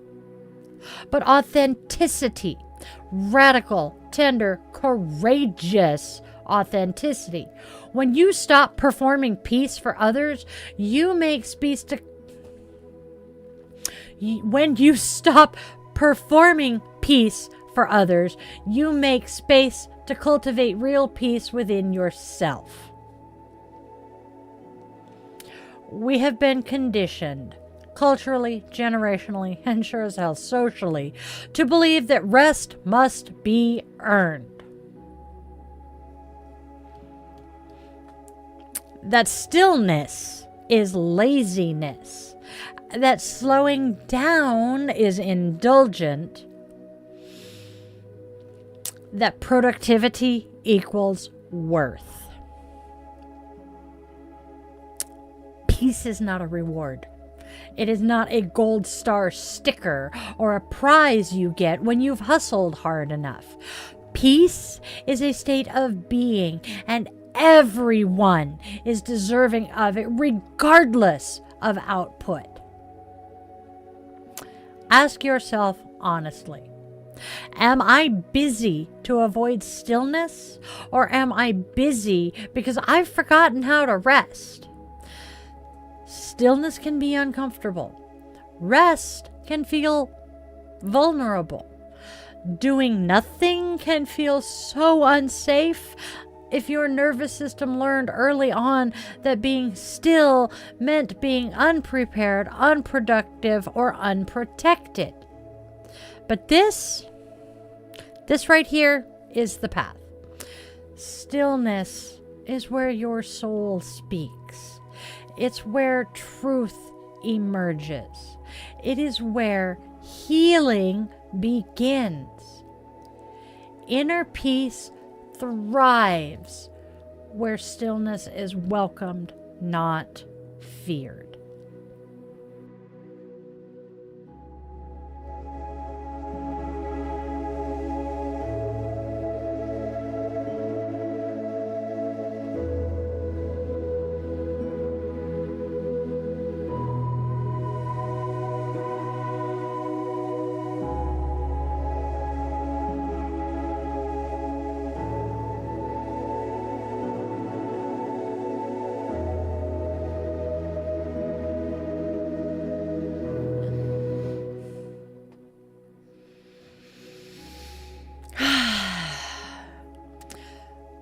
But authenticity, radical, tender, courageous authenticity. When you stop performing peace for others, you make space to When you stop performing peace for others, you make space to cultivate real peace within yourself. We have been conditioned, culturally, generationally, and sure as hell socially, to believe that rest must be earned. That stillness is laziness. That slowing down is indulgent. That productivity equals worth. Peace is not a reward. It is not a gold star sticker or a prize you get when you've hustled hard enough. Peace is a state of being, and Everyone is deserving of it, regardless of output. Ask yourself honestly, am I busy to avoid stillness, or am I busy because I've forgotten how to rest? Stillness can be uncomfortable. Rest can feel vulnerable. Doing nothing can feel so unsafe. If your nervous system learned early on that being still meant being unprepared, unproductive, or unprotected. But this right here is the path. Stillness is where your soul speaks. It's where truth emerges. It is where healing begins. Inner peace thrives where stillness is welcomed, not feared.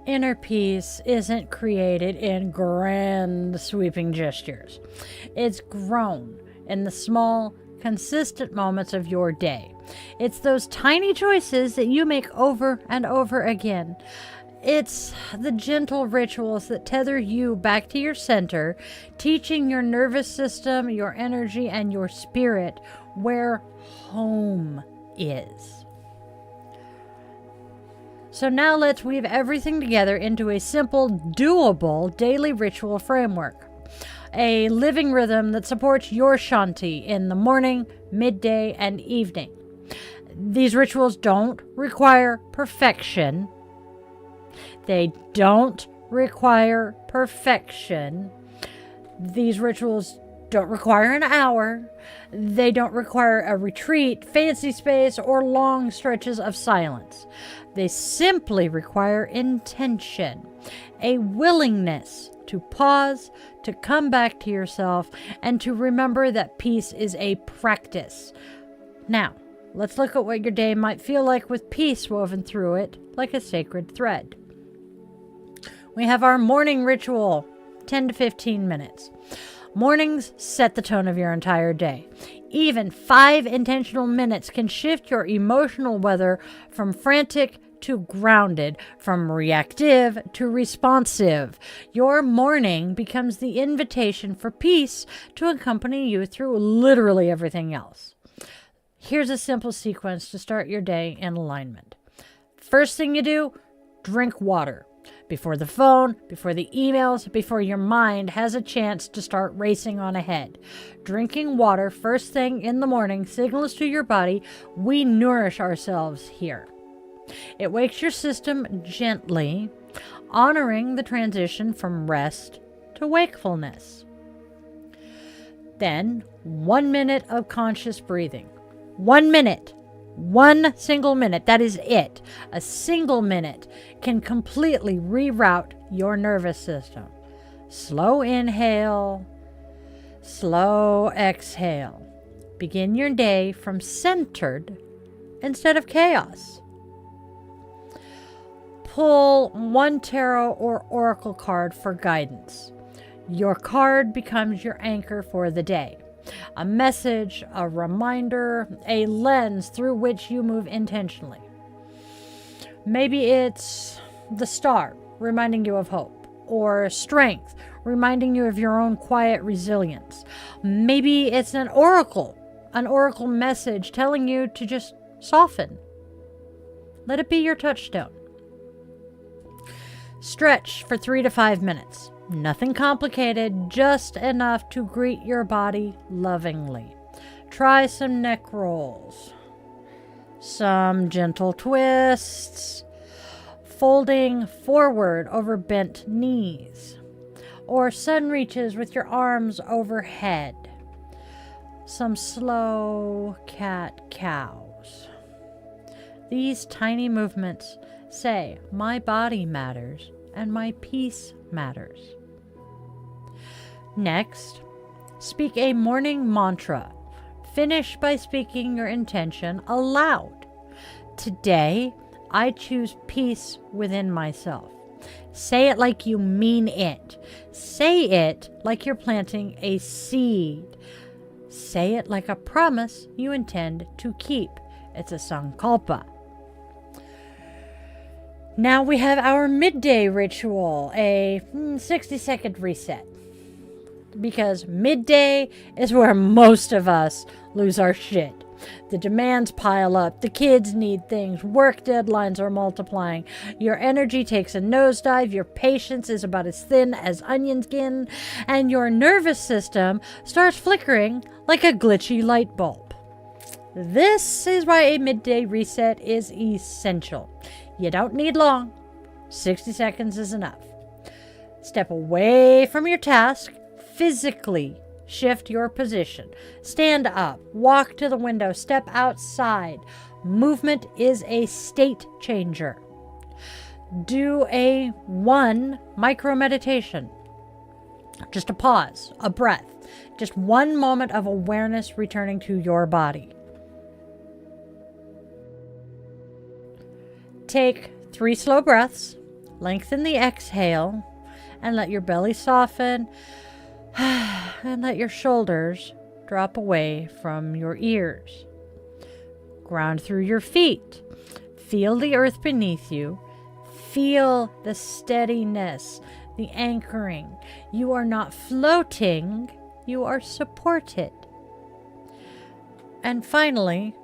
Inner peace isn't created in grand, sweeping gestures. It's grown in the small, consistent moments of your day. It's those tiny choices that you make over and over again. It's the gentle rituals that tether you back to your center, teaching your nervous system, your energy, and your spirit where home is. So now let's weave everything together into a simple, doable daily ritual framework. A living rhythm that supports your Shanti in the morning, midday, and evening. These rituals don't require perfection. They don't require perfection. These rituals don't require an hour. They don't require a retreat, fancy space, or long stretches of silence. They simply require intention, a willingness to pause, to come back to yourself, and to remember that peace is a practice. Now, let's look at what your day might feel like with peace woven through it like a sacred thread. We have our morning ritual, 10 to 15 minutes. Mornings set the tone of your entire day. Even 5 intentional minutes can shift your emotional weather from frantic to grounded, from reactive to responsive. Your morning becomes the invitation for peace to accompany you through literally everything else. Here's a simple sequence to start your day in alignment. First thing you do, drink water. Before the phone, before the emails, before your mind has a chance to start racing on ahead. Drinking water first thing in the morning signals to your body we nourish ourselves here. It wakes your system gently, honoring the transition from rest to wakefulness. Then, 1 minute of conscious breathing. 1 minute. 1 single minute. That is it. A single minute can completely reroute your nervous system. Slow inhale, slow exhale. Begin your day from centered instead of chaos. Pull 1 tarot or oracle card for guidance. Your card becomes your anchor for the day. A message, a reminder, a lens through which you move intentionally. Maybe it's the star, reminding you of hope, or strength, reminding you of your own quiet resilience. Maybe it's an oracle message telling you to just soften. Let it be your touchstone. Stretch for 3 to 5 minutes. Nothing complicated, just enough to greet your body lovingly. Try some neck rolls, some gentle twists, folding forward over bent knees, or sun reaches with your arms overhead. Some slow cat-cows. These tiny movements say, my body matters and my peace matters. Next, speak a morning mantra. Finish by speaking your intention aloud. Today, I choose peace within myself. Say it like you mean it. Say it like you're planting a seed. Say it like a promise you intend to keep. It's a sankalpa. Now we have our midday ritual, a 60-second reset. Because midday is where most of us lose our shit. The demands pile up, the kids need things, work deadlines are multiplying, your energy takes a nosedive, your patience is about as thin as onion skin, and your nervous system starts flickering like a glitchy light bulb. This is why a midday reset is essential. You don't need long. 60 seconds is enough. Step away from your task, physically shift your position. Stand up, walk to the window, step outside. Movement is a state changer. Do a 1 micro meditation. Just a pause, a breath, just 1 moment of awareness returning to your body. Take 3 slow breaths, lengthen the exhale, and let your belly soften. And let your shoulders drop away from your ears. Ground through your feet. Feel the earth beneath you. Feel the steadiness, the anchoring. You are not floating, you are supported. And finally,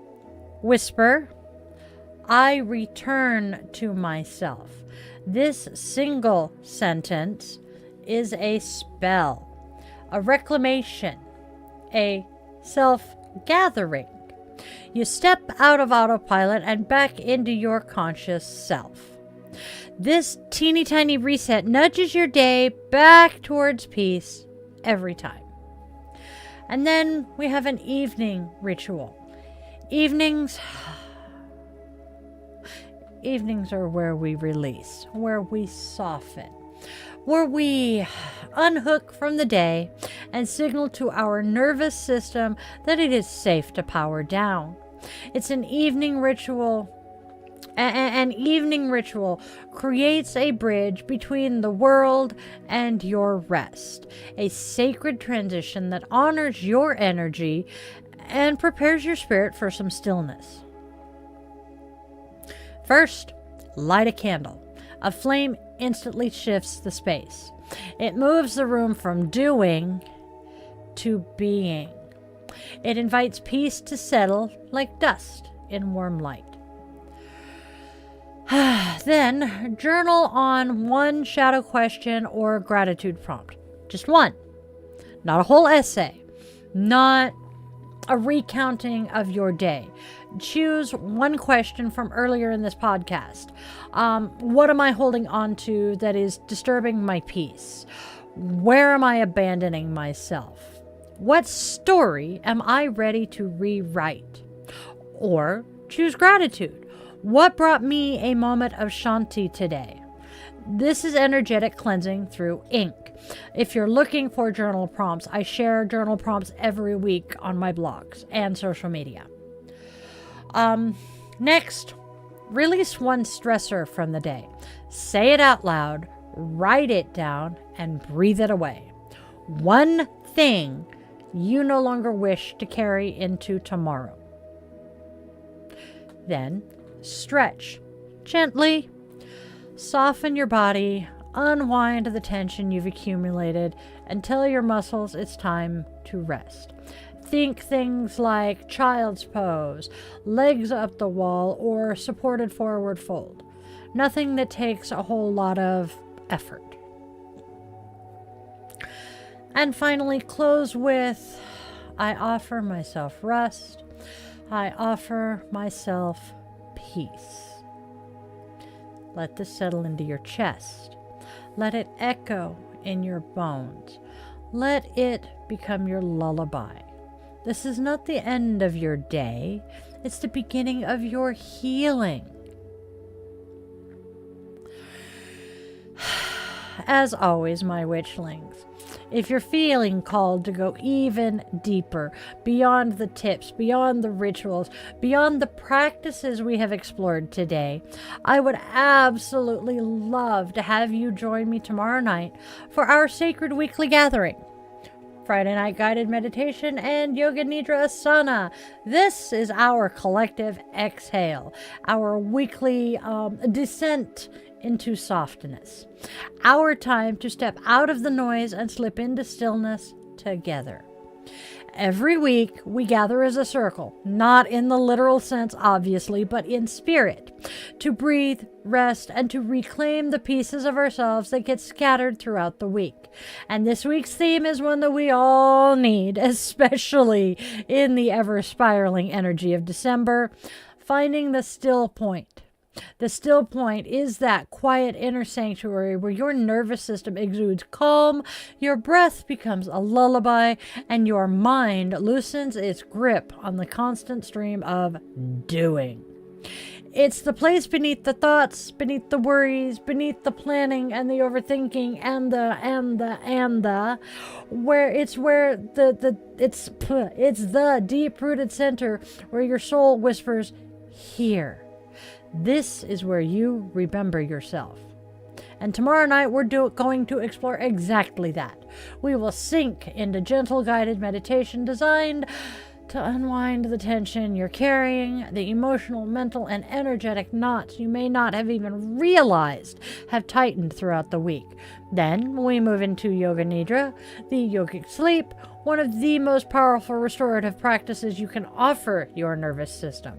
whisper, I return to myself. This single sentence is a spell. A reclamation, a self-gathering. You step out of autopilot and back into your conscious self. This teeny tiny reset nudges your day back towards peace every time. And then we have an evening ritual. Evenings are where we release, where we soften, where we unhook from the day and signal to our nervous system that it is safe to power down. It's an evening ritual. An evening ritual creates a bridge between the world and your rest, a sacred transition that honors your energy and prepares your spirit for some stillness. First, light a candle. A flame instantly shifts the space. It moves the room from doing to being. It invites peace to settle like dust in warm light. Then, journal on 1 shadow question or gratitude prompt. Just 1. Not a whole essay. Not a recounting of your day. Choose 1 question from earlier in this podcast. What am I holding on to that is disturbing my peace? Where am I abandoning myself? What story am I ready to rewrite? Or choose gratitude. What brought me a moment of Shanti today? This is energetic cleansing through ink. If you're looking for journal prompts, I share journal prompts every week on my blogs and social media. Next, release 1 stressor from the day. Say it out loud, write it down, and breathe it away. 1 thing you no longer wish to carry into tomorrow. Then, stretch gently. Soften your body, unwind the tension you've accumulated, and tell your muscles it's time to rest. Think things like child's pose, legs up the wall, or supported forward fold. Nothing that takes a whole lot of effort. And finally, close with, I offer myself rest. I offer myself peace. Let this settle into your chest. Let it echo in your bones. Let it become your lullaby. This is not the end of your day. It's the beginning of your healing. As always, my witchlings, if you're feeling called to go even deeper, beyond the tips, beyond the rituals, beyond the practices we have explored today, I would absolutely love to have you join me tomorrow night for our sacred weekly gathering. Friday night guided meditation and Yoga Nidra Asana. This is our collective exhale, our weekly descent into softness. Our time to step out of the noise and slip into stillness together. Every week, we gather as a circle, not in the literal sense, obviously, but in spirit, to breathe, rest, and to reclaim the pieces of ourselves that get scattered throughout the week. And this week's theme is one that we all need, especially in the ever-spiraling energy of December, finding the still point. The still point is that quiet inner sanctuary where your nervous system exudes calm, your breath becomes a lullaby, and your mind loosens its grip on the constant stream of doing. It's the place beneath the thoughts, beneath the worries, beneath the planning and the overthinking and the where it's the deep-rooted center where your soul whispers, here. This is where you remember yourself. And tomorrow night, we're going to explore exactly that. We will sink into gentle guided meditation designed to unwind the tension you're carrying, the emotional, mental, and energetic knots you may not have even realized have tightened throughout the week. Then we move into Yoga Nidra, the yogic sleep, one of the most powerful restorative practices you can offer your nervous system.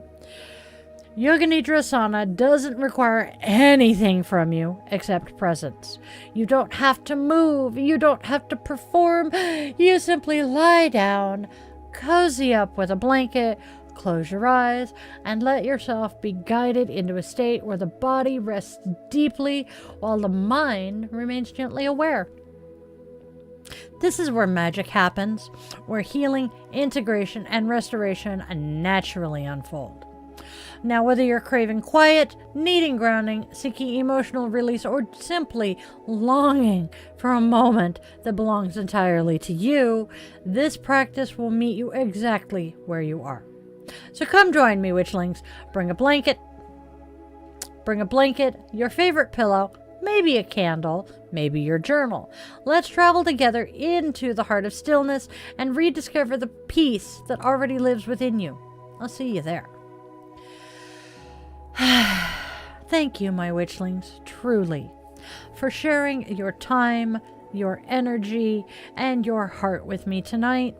Yoga Nidra Asana doesn't require anything from you except presence. You don't have to move. You don't have to perform. You simply lie down, cozy up with a blanket, close your eyes, and let yourself be guided into a state where the body rests deeply while the mind remains gently aware. This is where magic happens, where healing, integration, and restoration naturally unfold. Now, whether you're craving quiet, needing grounding, seeking emotional release, or simply longing for a moment that belongs entirely to you, this practice will meet you exactly where you are. So come join me, witchlings. Bring a blanket, your favorite pillow, maybe a candle, maybe your journal. Let's travel together into the heart of stillness and rediscover the peace that already lives within you. I'll see you there. Thank you, my witchlings, truly, for sharing your time, your energy, and your heart with me tonight.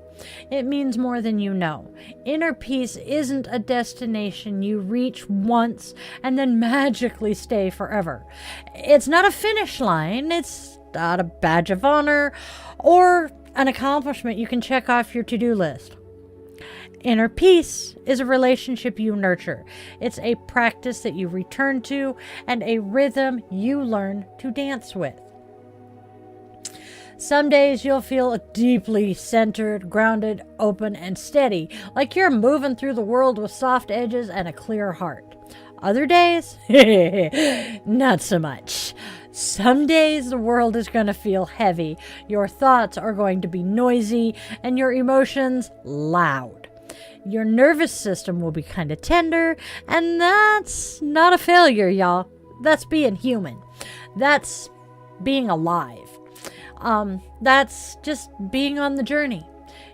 It means more than you know. Inner peace isn't a destination you reach once and then magically stay forever. It's not a finish line. It's not a badge of honor or an accomplishment you can check off your to-do list. Inner peace is a relationship you nurture. It's a practice that you return to and a rhythm you learn to dance with. Some days you'll feel deeply centered, grounded, open, and steady, like you're moving through the world with soft edges and a clear heart. Other days, not so much. Some days the world is going to feel heavy, your thoughts are going to be noisy, and your emotions loud. Your nervous system will be kind of tender, and that's not a failure, y'all. That's being human. That's being alive. That's just being on the journey.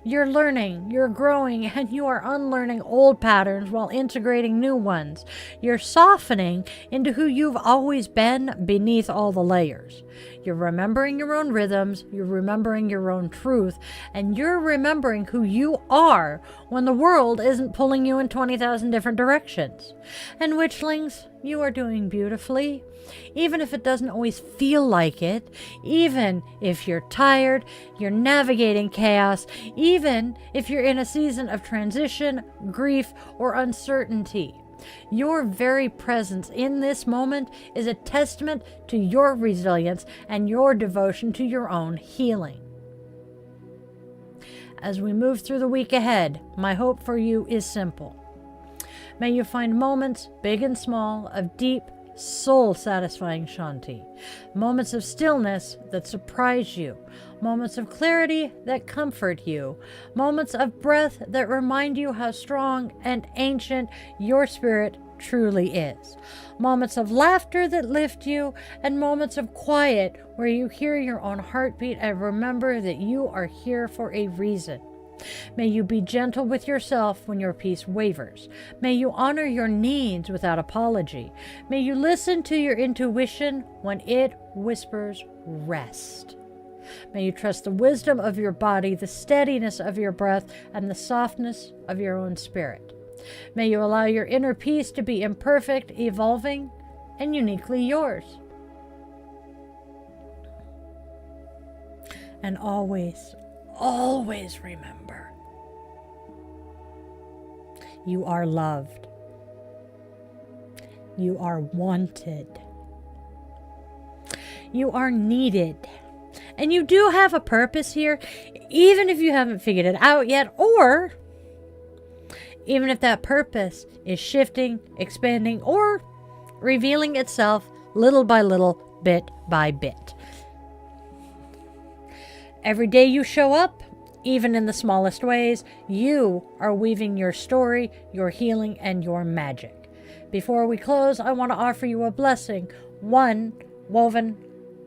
You're learning, you're growing, and you are unlearning old patterns while integrating new ones. You're softening into who you've always been beneath all the layers. You're remembering your own rhythms, you're remembering your own truth, and you're remembering who you are when the world isn't pulling you in 20,000 different directions. And witchlings, you are doing beautifully. Even if it doesn't always feel like it, even if you're tired, you're navigating chaos, even if you're in a season of transition, grief, or uncertainty. Your very presence in this moment is a testament to your resilience and your devotion to your own healing. As we move through the week ahead, my hope for you is simple. May you find moments, big and small, of deep, soul-satisfying Shanti. Moments of stillness that surprise you. Moments of clarity that comfort you. Moments of breath that remind you how strong and ancient your spirit truly is. Moments of laughter that lift you, and moments of quiet where you hear your own heartbeat and remember that you are here for a reason. May you be gentle with yourself when your peace wavers. May you honor your needs without apology. May you listen to your intuition when it whispers rest. May you trust the wisdom of your body, the steadiness of your breath, and the softness of your own spirit. May you allow your inner peace to be imperfect, evolving, and uniquely yours. And always, always remember, you are loved. You are wanted. You are needed. And you do have a purpose here, even if you haven't figured it out yet, or even if that purpose is shifting, expanding, or revealing itself little by little, bit by bit. Every day you show up, even in the smallest ways, you are weaving your story, your healing, and your magic. Before we close, I want to offer you a blessing, one woven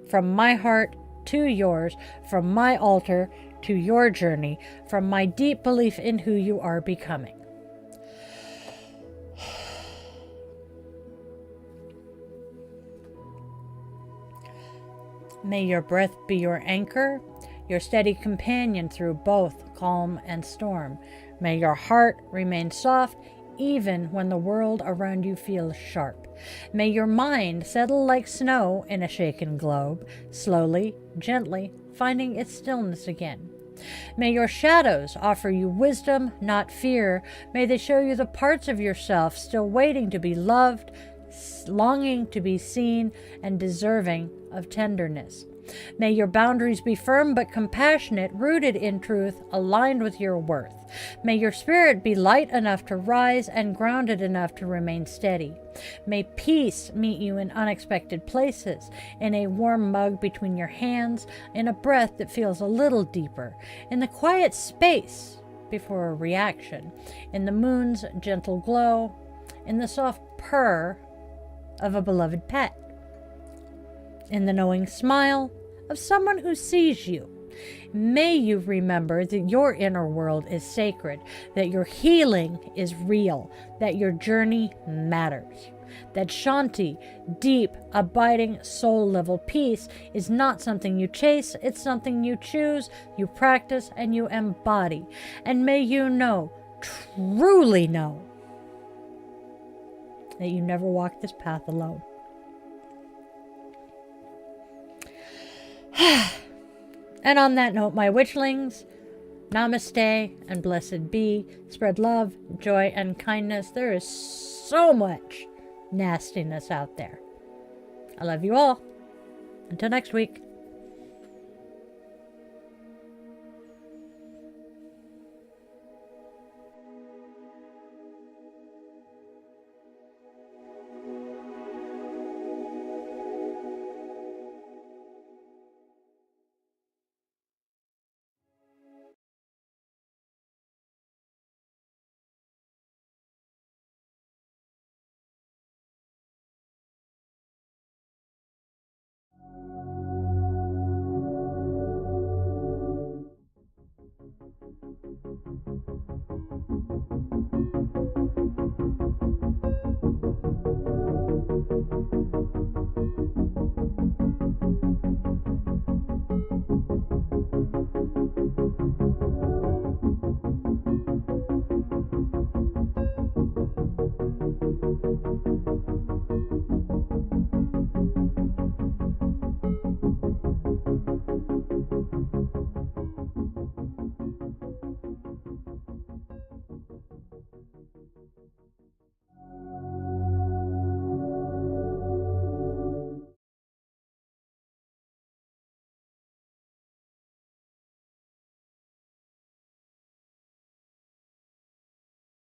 from my heart to yours, from my altar to your journey, from my deep belief in who you are becoming. May your breath be your anchor, your steady companion through both calm and storm. May your heart remain soft even when the world around you feels sharp. May your mind settle like snow in a shaken globe, slowly, gently, finding its stillness again. May your shadows offer you wisdom, not fear. May they show you the parts of yourself still waiting to be loved, longing to be seen, and deserving of tenderness. May your boundaries be firm but compassionate, rooted in truth, aligned with your worth. May your spirit be light enough to rise and grounded enough to remain steady. May peace meet you in unexpected places, in a warm mug between your hands, in a breath that feels a little deeper, in the quiet space before a reaction, in the moon's gentle glow, in the soft purr of a beloved pet, in the knowing smile of someone who sees you. May you remember that your inner world is sacred, that your healing is real, that your journey matters, that Shanti, deep, abiding, soul-level peace is not something you chase, it's something you choose, you practice, and you embody. And may you know, truly know, that you never walk this path alone. And on that note, my witchlings, namaste and blessed be. Spread love, joy, and kindness. There is so much nastiness out there. I love you all. Until next week.